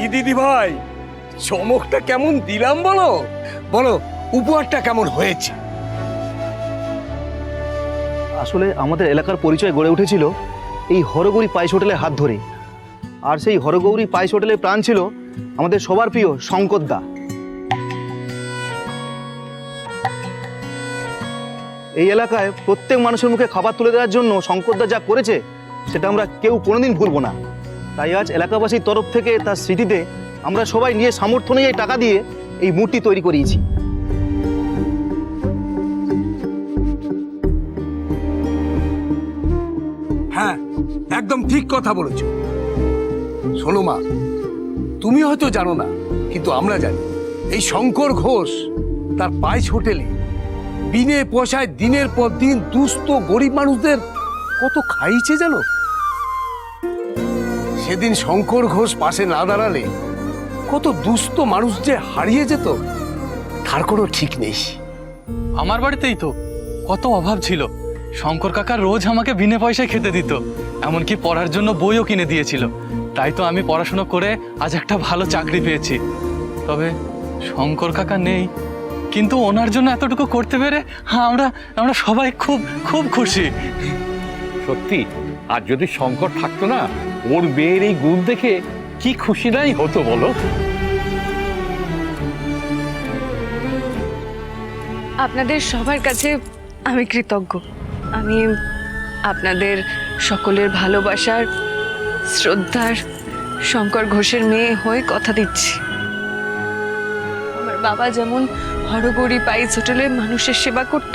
কি দিদি ভাই, চমকটা কেমন দিলাম বলো? বলো উপহারটা কেমন হয়েছে? আসলে আমাদের এলাকার পরিচয় গড়ে উঠেছিল এই হরগৌরী পায়েস হোটেলের হাত ধরে। আর সেই হরগৌরী পায়েস হোটেলের প্রাণ ছিল আমাদের সবার প্রিয় শঙ্করদা। এই এলাকায় প্রত্যেক মানুষের মুখে খাবার তুলে দেওয়ার জন্য শঙ্করদা যা করেছে সেটা আমরা কেউ কোনোদিন ভুলবো না। তাই আজ এলাকাবাসীর তরফ থেকে তার স্মৃতিতে আমরা সবাই নিজের সামর্থ্য অনুযায়ী টাকা দিয়ে এই মূর্তি তৈরি করিয়েছি। হ্যাঁ, একদম ঠিক কথা বলেছো। শোনো মা, তুমি হয়তো জানো না, কিন্তু আমরা জানি এই শঙ্কর ঘোষ তার পায়েস হোটেলে বিনে পয়সায় দিনের পর দিন দুস্থ গরিব মানুষদের কত খাইয়েছে জানো? সেদিন শঙ্কর ঘোষ পাশে না দাঁড়ালে কত দুস্থ মানুষ যে হারিয়ে যেত তার কোনো ঠিক নেই। আমার বাড়িতেই তো কত অভাব ছিল, শঙ্কর কাকা রোজ আমাকে বিনা পয়সায় খেতে দিত, এমনকি পড়ার জন্য বইও কিনে দিয়েছিল। তাই তো আমি পড়াশোনা করে আজ একটা ভালো চাকরি পেয়েছি। তবে শঙ্কর কাকা নেই, কিন্তু ওনার জন্য এতটুকু করতে পেরে আমরা আমরা সবাই খুব খুব খুশি। সত্যি, আর যদি শঙ্কর থাকতো না, ওর মেয়ের এই গুণ দেখে কি খুশি নাই হতো বলো? আপনাদের সবার কাছে আমি কৃতজ্ঞ। আমি আপনাদের সকলের ভালোবাসার, শ্রদ্ধার শঙ্কর ঘোষের মেয়ে হয়ে কথা দিচ্ছি। আমার বাবা যেমন হরগৌরী পাইস হোটেলে মানুষের সেবা করত,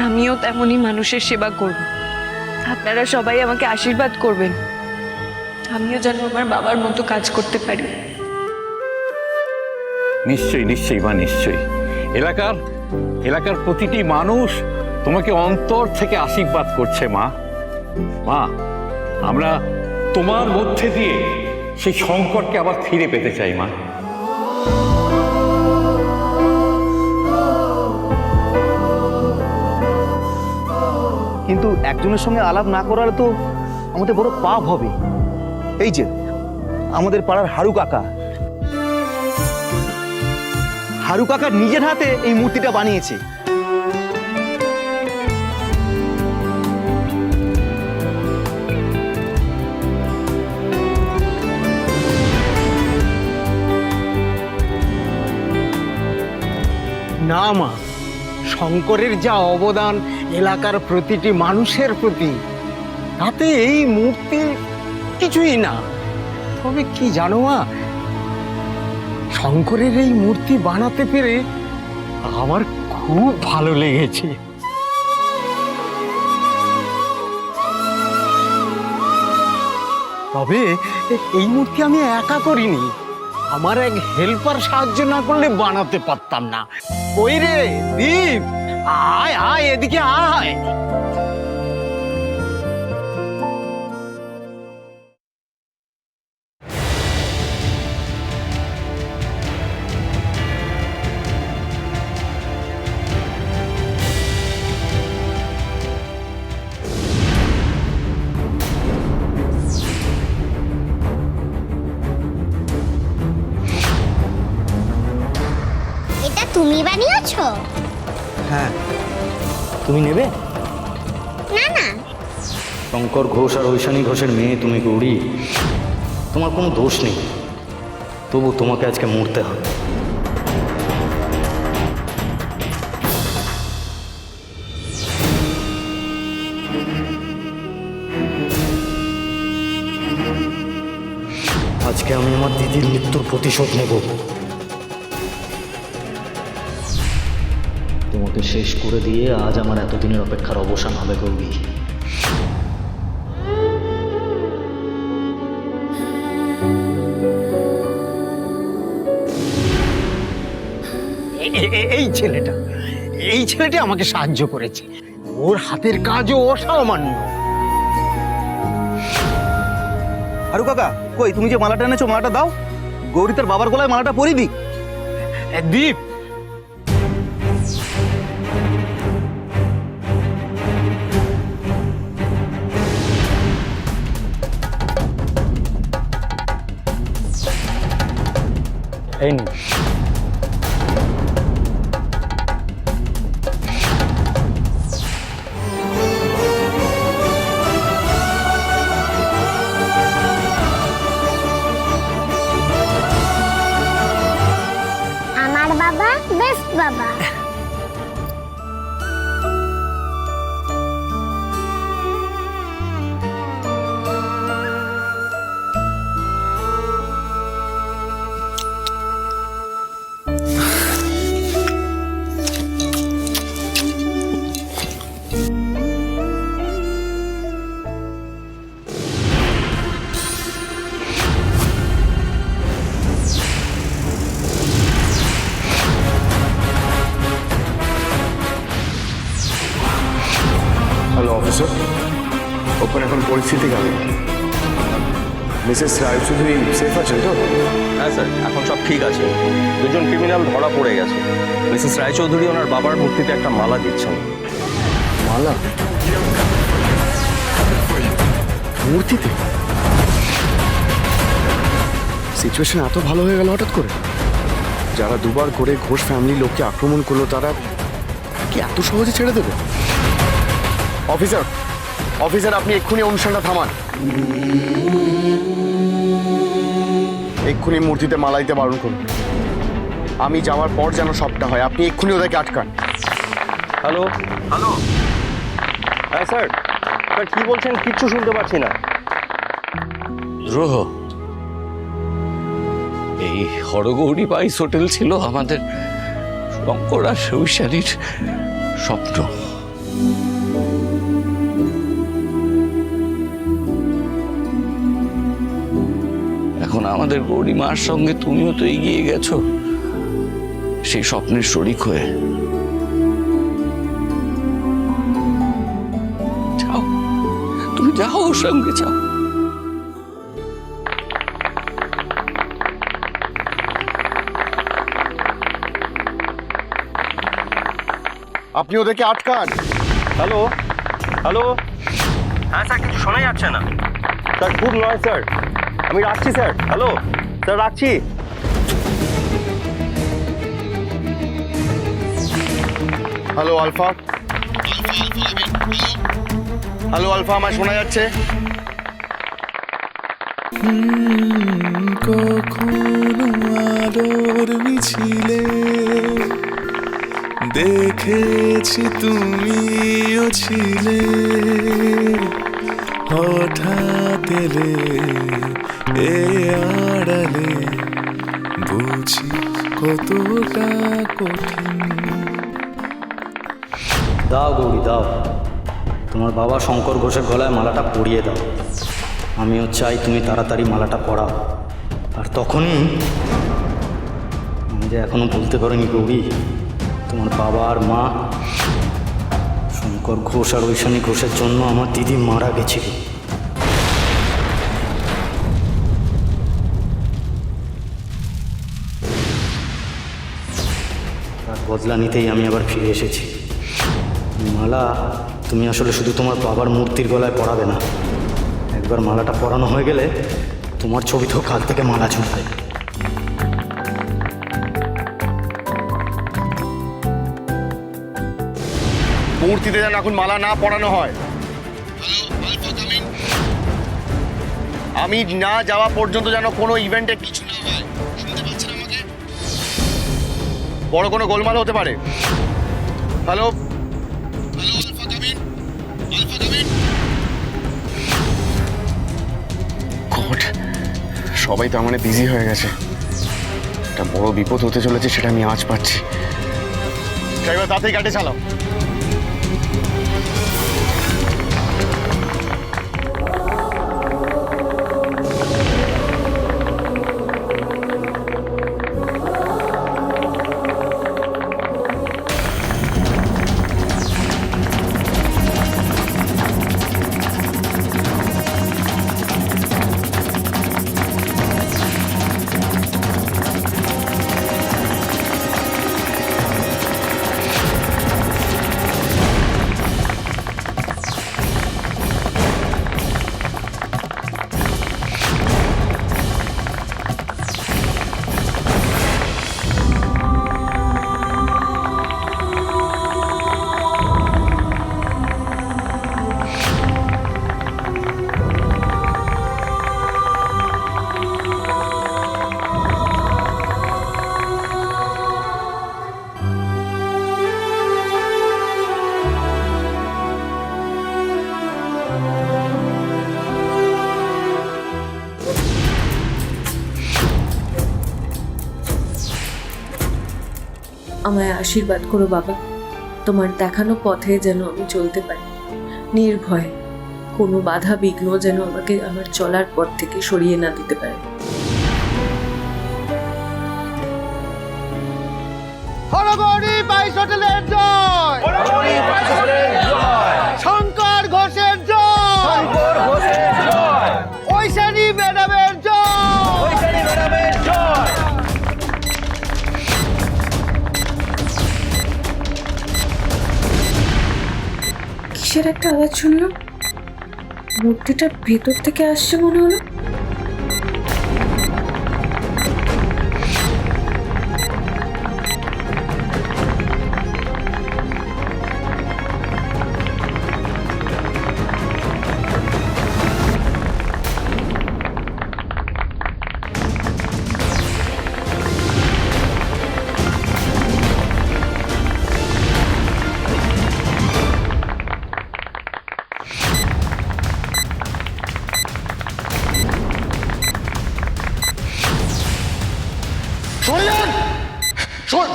আমিও তেমনই মানুষের সেবা করব। আপনারা সবাই আমাকে আশীর্বাদ করবেন, আমিও যেন আমার বাবার মতো কাজ করতে পারি। নিশ্চয়ই নিশ্চয়ই মা, নিশ্চয়ই। এলাকার প্রতিটি মানুষ তোমাকে অন্তর থেকে আশীর্বাদ করছে মা। মা, আমরা তোমার মধ্যে দিয়ে সেই শঙ্করকে আবার ফিরে পেতে চাই মা। কিন্তু একজনের সঙ্গে আলাপ না করার তো আমাদের বড় পাপ হবে। এই যে আমাদের পাড়ার হারু কাকা, হারু কাকা নিজের হাতে এই মূর্তিটা বানিয়েছে। না মা, শঙ্করের যা অবদান এলাকার প্রতিটি মানুষের প্রতি, তাতে এই মূর্তি কিছুই না। তবে কি জানো মা, শঙ্করের এই মূর্তি বানাতে পেরে আমার খুব ভালো লেগেছে। তবে এই মূর্তি আমি একা করিনি, আমার এক হেল্পার সাহায্য না করলে বানাতে পারতাম না। ওই রে দীপ, আয় আয় এদিকে আয়। এটা তুমি বানিয়েছো? হ্যাঁ, তুমি নেবে? না না, শঙ্কর ঘোষ আর ঐশানী ঘোষের মেয়ে তুমি গৌরী, তোমার কোনো দোষ নেই, তবু তোমাকে আজকে মরতে হবে। আজকে আমি আমার দিদির মৃত্যুর প্রতিশোধ নেব। তোমাকে শেষ করে দিয়ে আজ আমার এতদিনের অপেক্ষার অবসান হবে গৌরী। এই ছেলেটা আমাকে সাহায্য করেছে, ওর হাতের কাজও অসামান্য। হারু কাকা, কই তুমি যে মালাটা এনেছো, মালাটা দাও। গৌরী তার বাবার গলায় মালাটা পরিয়ে দিক। দীপ, এই নিন। আমার বাবা বেস্ট বাবা। হ্যালো অফিসার, ওখানে এখন পরিস্থিতি কেমন? মিসেস রায়চৌধুরী সেফ আছেন তো? হ্যাঁ স্যার, এখন সব ঠিক আছে। দুজন ক্রিমিনাল ধরা পড়ে গেছে। মিসেস রায়চৌধুরী ওনার বাবার মূর্তিতে একটা মালা দিচ্ছেন। মালা? মূর্তিতে? সিচুয়েশন এত ভালো হয়ে গেল হঠাৎ করে? যারা দুবার করে ঘোষ ফ্যামিলি লোককে আক্রমণ করলো তারা কি এত সহজে ছেড়ে দেবে? অফিসার, অফিসার আপনি এক্ষুনি অনুষ্ঠানটা থামান। এক্ষুনি মূর্তিতে মালা দিতে বারণ করুন। আমি যাওয়ার পর যেন সবটা হয়। আপনি এক্ষুনি ওদেরকে আটকান। হ্যালো হ্যালো, হ্যাঁ স্যার, স্যার কি বলছেন কিচ্ছু শুনতে পাচ্ছি না। দ্রোহ, এই হরগৌরী পাইস হোটেল ছিল আমাদের শঙ্কর আর সৌশালীর স্বপ্ন। এখন আমাদের গৌরীমার সঙ্গে তুমিও তো এগিয়ে গেছো সেই স্বপ্নের শরিক হয়ে। যাও, তুমি যাও ওর সঙ্গে যাও। আপনি ওদেরকে আটকান। হ্যালো হ্যালো, হ্যাঁ স্যার, কিছু শোনা যাচ্ছে না স্যার। খুব নয় স্যার, আমি রাখছি স্যার। হ্যালো স্যার, রাখছি। হ্যালো আলফা, হ্যালো আলফা, আমার শোনা যাচ্ছে? কখনো আলোর মিছিলে দেখেছি তুমিও ছিলে, হঠাৎ এলে এ আড়ালে, বুঝি কতটা কঠিন। দাও গৌরী দাও, তোমার বাবা শঙ্কর ঘোষের গলায় মালাটা পরিয়ে দাও। আমিও চাই তুমি তাড়াতাড়ি মালাটা পরাও। আর তখনই আমি যে এখনো বলতে পারিনি গৌরী, তোমার বাবা আর মা শঙ্কর ঘোষ আর ঐশানী ঘোষের জন্য আমার দিদি মারা গেছিল। তার বদলা নিতেই আমি আবার ফিরে এসেছি। মালা তুমি আসলে শুধু তোমার বাবার মূর্তির গলায় পরাবে না, একবার মালাটা পরানো হয়ে গেলে তোমার ছবিতেও কাল থেকে মালা ঝুলবে। মূর্তিতে যেন এখন মালা না পরানো হয়। আমি না যাওয়া পর্যন্ত যেন কোনো ইভেন্টে কিছু না হয়। শুনতে পাচ্ছেন আমাকে? বড় কোনো গোলমাল হতে পারে। Hello hello, alpha coming, alpha coming. God, সবাই তার মানে বিজি হয়ে গেছে। একটা বড় বিপদ হতে চলেছে, সেটা আমি আজ পাচ্ছি। ড্রাইভার তাড়াতাড়ি গাড়ি চালাও। আমায় আশীর্বাদ করো বাবা, তোমার দেখানো পথে যেন আমি চলতে পারি নির্ভয়ে, কোনো বাধা বিঘ্ন যেন আমাকে আমার চলার পথ থেকে সরিয়ে না দিতে পারে। হরগৌরী বাইশ হোটেলের জয়, শঙ্কর ঘোষের জয়, ঐশানী ম্যাডামের জয়। কিসের একটা আওয়াজ শুনলাম, মূর্তিটার ভেতর থেকে আসছে মনে হলো।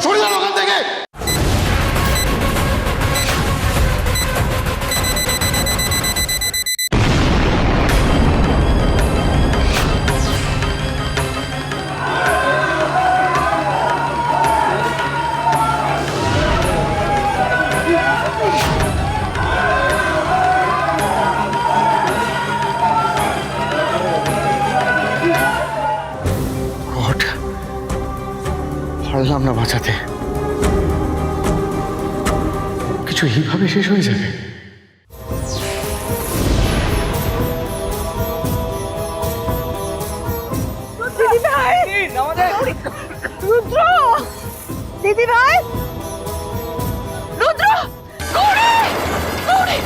সরে যান ওখান থেকে। পারলাম না বাঁচাতে, কিছু এইভাবে শেষ হয়ে যাবে। দিদি ভাই, রুদ্র, গৌরী, গৌরী।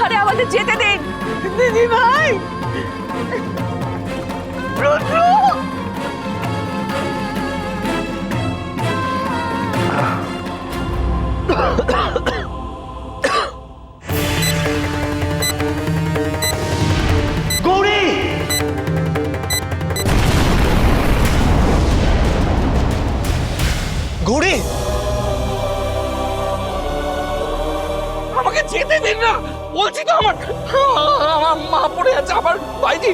আরে আমাদের যেতে দিন দিদি ভাই, রুদ্র। গৌরী, গৌরী, আমাকে যেতে দিন না বলছি তো, আমার মা পড়ে আছে, আমার ভাইজি।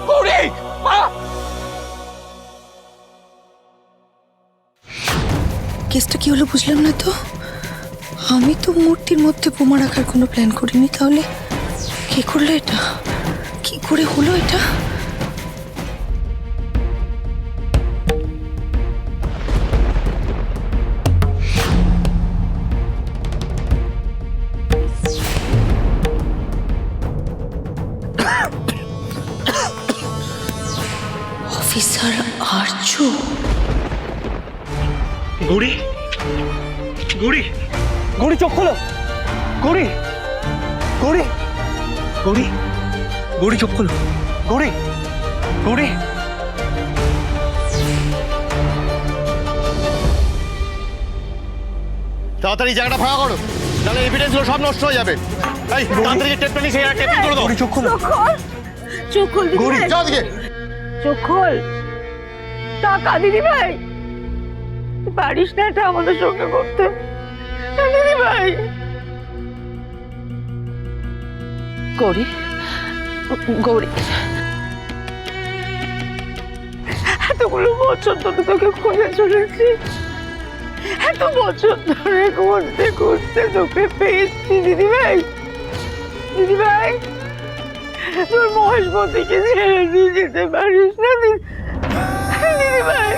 গৌরী, মা। কেসটা কি হলো বুঝলাম না তো। আমি তো মূর্তির মধ্যে বোমা রাখার কোনো প্ল্যান করিনি, তাহলে কে করলো এটা? কি করে হলো এটা? অফিসার আরজু। গৌরী, গৌরী, গৌরী চোখ খোলো। গৌরী, গৌরী, গৌরী, গৌরী চোখ খোলো। গৌরী, গৌরী। তাড়াতাড়ি জায়গাটা ফাঁকা করো, তাহলে এভিডেন্স গুলো সব নষ্ট হয়ে যাবে। এই তাড়াতাড়ি টেপটা নিয়ে সেই টেপিং করে দাও। গৌরী চোখ খোলো। চোখ খোল দিদি গৌরী ভাই, যাও দিকে। চোখ খোল। টাকা দিদি ভাই, পারিস না এটা আমাদের সঙ্গে করতে দিদি ভাই। গৌরী, গৌরী, এতগুলো বছর ধরে তোকে খুঁজে চলেছি, এত বছর ধরে খুঁজতে খুঁজতে তোকে পেয়েছি দিদি ভাই। দিদি ভাই, তোর মহেশমতিকে ছেড়ে দিয়ে যেতে পারিস না দিদি ভাই।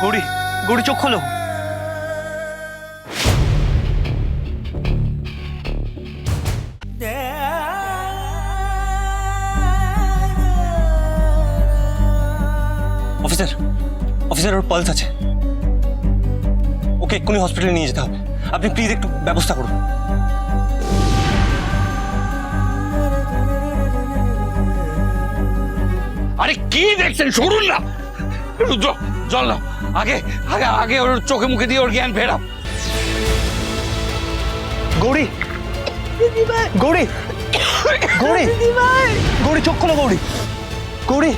গৌরী, গৌরী চোখ খোলো। অফিসার অফিসার ওর পালস আছে, ওকে এক্ষুনি হসপিটালে নিয়ে যেতে হবে। আপনি প্লিজ একটু ব্যবস্থা করুন। আরে কি দেখছেন, সরুন না। রুদ্র জল নাও, আগে আগে আগে ওর চোখে মুখে দিয়ে ওর জ্ঞান ফেরাও। গৌরী গৌরী গৌরী গৌরী চোখ খোলো গৌরী গৌরী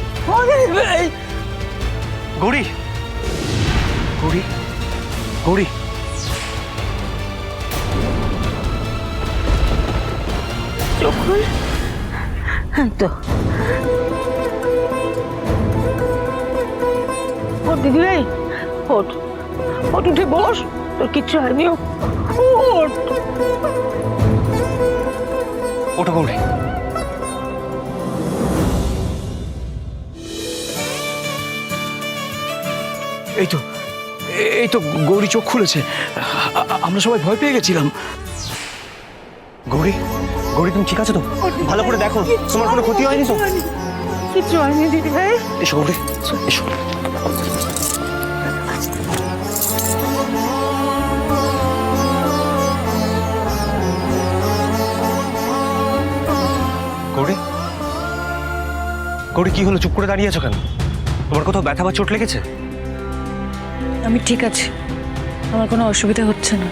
গৌরী গৌরী গৌরী যখন হ্যাঁ তো ওঠ দিদি ভাই, ওঠ ওঠ, উঠে বস, তোর কিচ্ছু হয়নি। ওঠ ওটা গৌরী। এই তো গৌরী চোখ খুলেছে। আমরা সবাই ভয় পেয়ে গেছিলাম। গৌরী গৌরী তুমি ঠিক আছে তো? ভালো করে দেখো তোমার কোনো ক্ষতি হয়নি তো? কিচ্ছু হয়নি দিদি ভাই। এসো গৌরী এসো। গৌরী গৌরী কি হলো, চুপ করে দাঁড়িয়ে আছো কেন? তোমার কোথাও ব্যথা বা চোট লেগেছে? আমি ঠিক আছি, আমার কোনো অসুবিধা হচ্ছে না।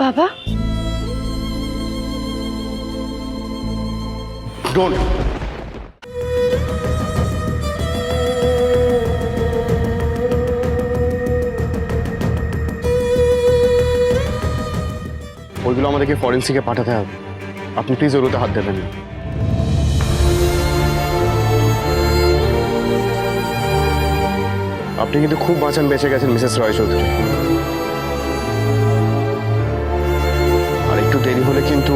বাবা, ডোন্ট। ওইগুলো আমাদেরকে ফরেন্সিকে পাঠাতে হবে। আপনি প্লিজ ওর হাত দেবেন না। আপনি কিন্তু খুব বাঁচান বেঁচে গেছেন মিসেস রয় চৌধুরী। আর একটু দেরি হলে কিন্তু।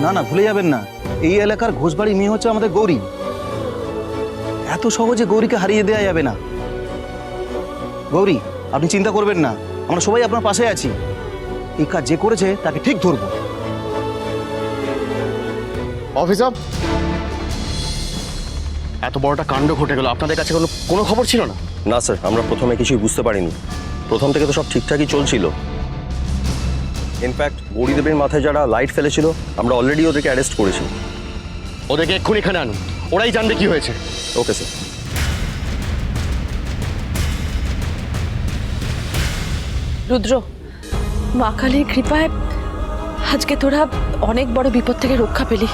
না না, ভুলে যাবেন না, এই এলাকার ঘোষবাড়ি মেয়ে হচ্ছে আমাদের গৌরী। এত সহজে গৌরীকে হারিয়ে দেওয়া যাবে না। গৌরী, আপনি চিন্তা করবেন না, আমরা সবাই আপনার পাশে আছি। এই কাজ যে করেছে তাকে ঠিক ধরবো। অফিসার, এত বড়টা কাণ্ড ঘটে গেল, আপনাদের কাছে কোনো খবর ছিল না? না স্যার, আমরা প্রথমে কিছুই বুঝতে পারিনি। প্রথম থেকে তো সব ঠিকঠাকই চলছিল। ইনফ্যাক্ট গৌরীদেবের মাথায় যারা লাইট ফেলেছিল আমরা অলরেডি ওদেরকে অ্যারেস্ট করেছি। ওদেরকে এক্ষুনি এখানে আনুন, ওরাই জানবে কি হয়েছে। Okay sir. রুদ্র, মা কালীর কৃপায় আজকে তোরা অনেক বড় বিপদ থেকে রক্ষা পেলি।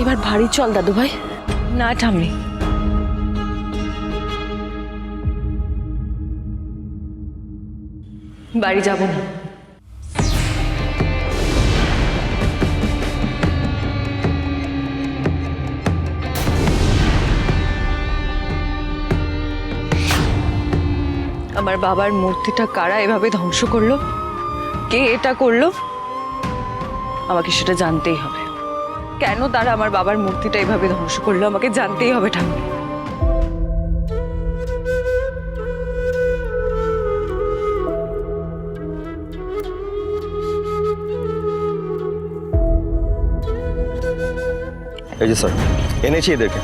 এবার বাড়ি চল দাদু ভাই। না ঠাম্মি, বাড়ি যাব না। আমার বাবার মূর্তিটা কারা এভাবে ধ্বংস করলো, কে এটা করলো, আমাকে সেটা জানতেই হবে। কেন তারা আমার বাবার মূর্তিটা এভাবে ধ্বংস করলো আমাকে জানতেই হবে ঠাম্মি। এই যে স্যার, এনেছি এদেরকে।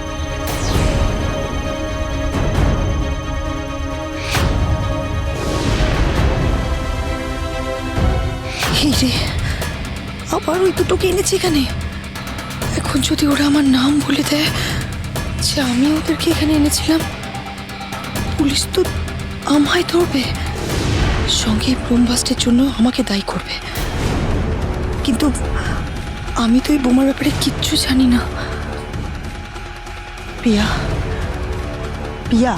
রে, আবার ওই দুটোকে এনেছি এখানে। এখন যদি ওরা আমার নাম বলে দেয় যে আমি ওদেরকে এখানে এনেছিলাম, পুলিশ তো আমায় ধরবে, সঙ্গে ব্রহ্মাস্ত্রের জন্য আমাকে দায়ী করবে। কিন্তু আমি তো এই বোমার ব্যাপারে কিচ্ছু জানি না। প্রিয়া, প্রিয়া,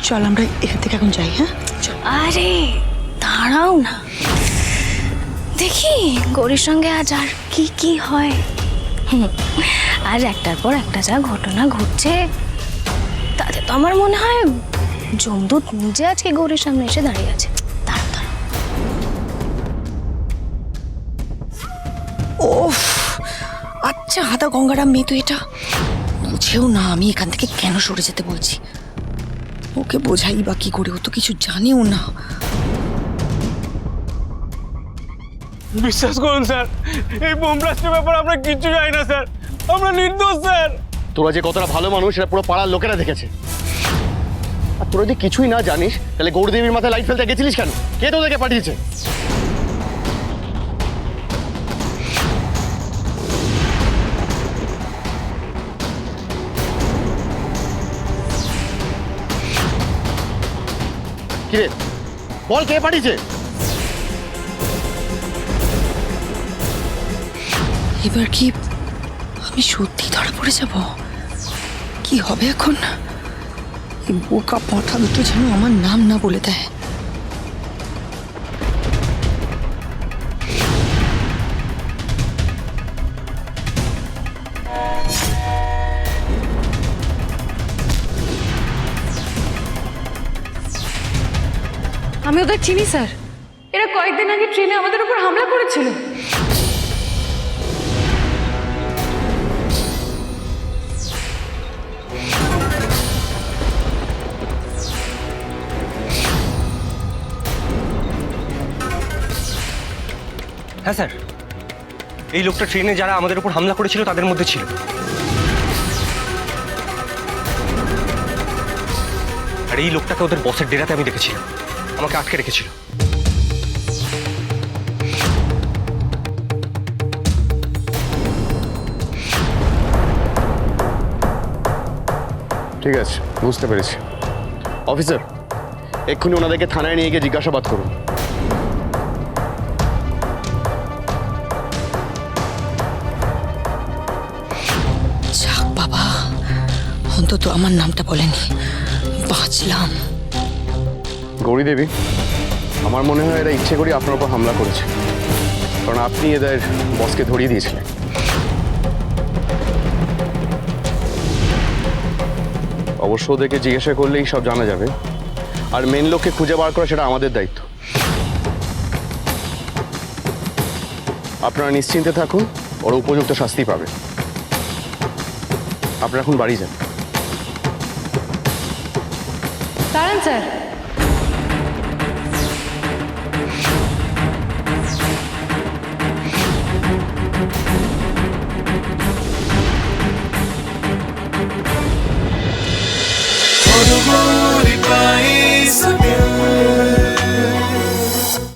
চল আমরা এখান থেকে এখন যাই। হ্যাঁ, আরে দাঁড়াও না, দেখি গৌরীর সঙ্গে আজ আর কি কি হয়। আজ একটার পর একটা যা ঘটনা ঘটছে, তাতে তো আমার মনে হয় যমদূত নিজে আজকে গৌরীর সামনে এসে দাঁড়িয়ে আছে। দাঁড়াও দাঁড়াও। ওফ, আচ্ছা আদা গঙ্গারাম মেয়ে তো এটা বুঝেও না আমি এখান থেকে কেন সরে যেতে বলছি। ওকে বোঝাই বা কি করে, ও তো কিছু জানেও না। বিশ্বাস করুন স্যার, এই বোম ব্লাস্টের ব্যাপারে আমরা কিচ্ছু জানি না স্যার, আমরা নির্দোষ স্যার। তোরা যে কতটা ভালো মানুষ সেটা পুরো পাড়ার লোকেরা দেখেছে। আর তোরা যদি কিছুই না জানিস তাহলে গৌরদেবীর মাথায় লাইট ফেলতে গেছিলিস কেন? কে তোদেরকে পাঠিয়েছে? কিরে বল, কে পাঠিয়েছে? এবার কি আমি সত্যি ধরা পড়ে যাব? কি হবে এখন? এই বোকা পাঁঠা দুটো যেন আমার নাম না বলে দেয়। আমি ওদের চিনি স্যার, এরা কয়েকদিন আগে ট্রেনে আমাদের উপর হামলা করেছিল। হ্যাঁ স্যার, এই লোকটা ট্রেনে যারা আমাদের উপর হামলা করেছিল তাদের মধ্যে ছিল। আর এই লোকটাকে ওদের বসের ডেরাতে আমি দেখেছিলাম, আমাকে আটকে রেখেছিল। ঠিক আছে, বুঝতে পেরেছি। অফিসার, এক্ষুনি ওনাদেরকে থানায় নিয়ে গিয়ে জিজ্ঞাসাবাদ করুন। যাক বাবা, অন্তত আমার নামটা বলেনি, বাঁচলাম। গৌরী দেবী, আমার মনে হয় এরা ইচ্ছে করে আপনার উপর হামলা করেছে, কারণ আপনি এদের বসকে ধরিয়ে দিয়েছিলেন। অবশ্য ওদেরকে জিজ্ঞাসা করলেই সব জানা যাবে, আর মেন লোককে খুঁজে বার করা সেটা আমাদের দায়িত্ব। আপনারা নিশ্চিন্তে থাকুন, ওরা উপযুক্ত শাস্তি পাবে। আপনারা এখন বাড়ি যান। দাঁড়ান স্যার,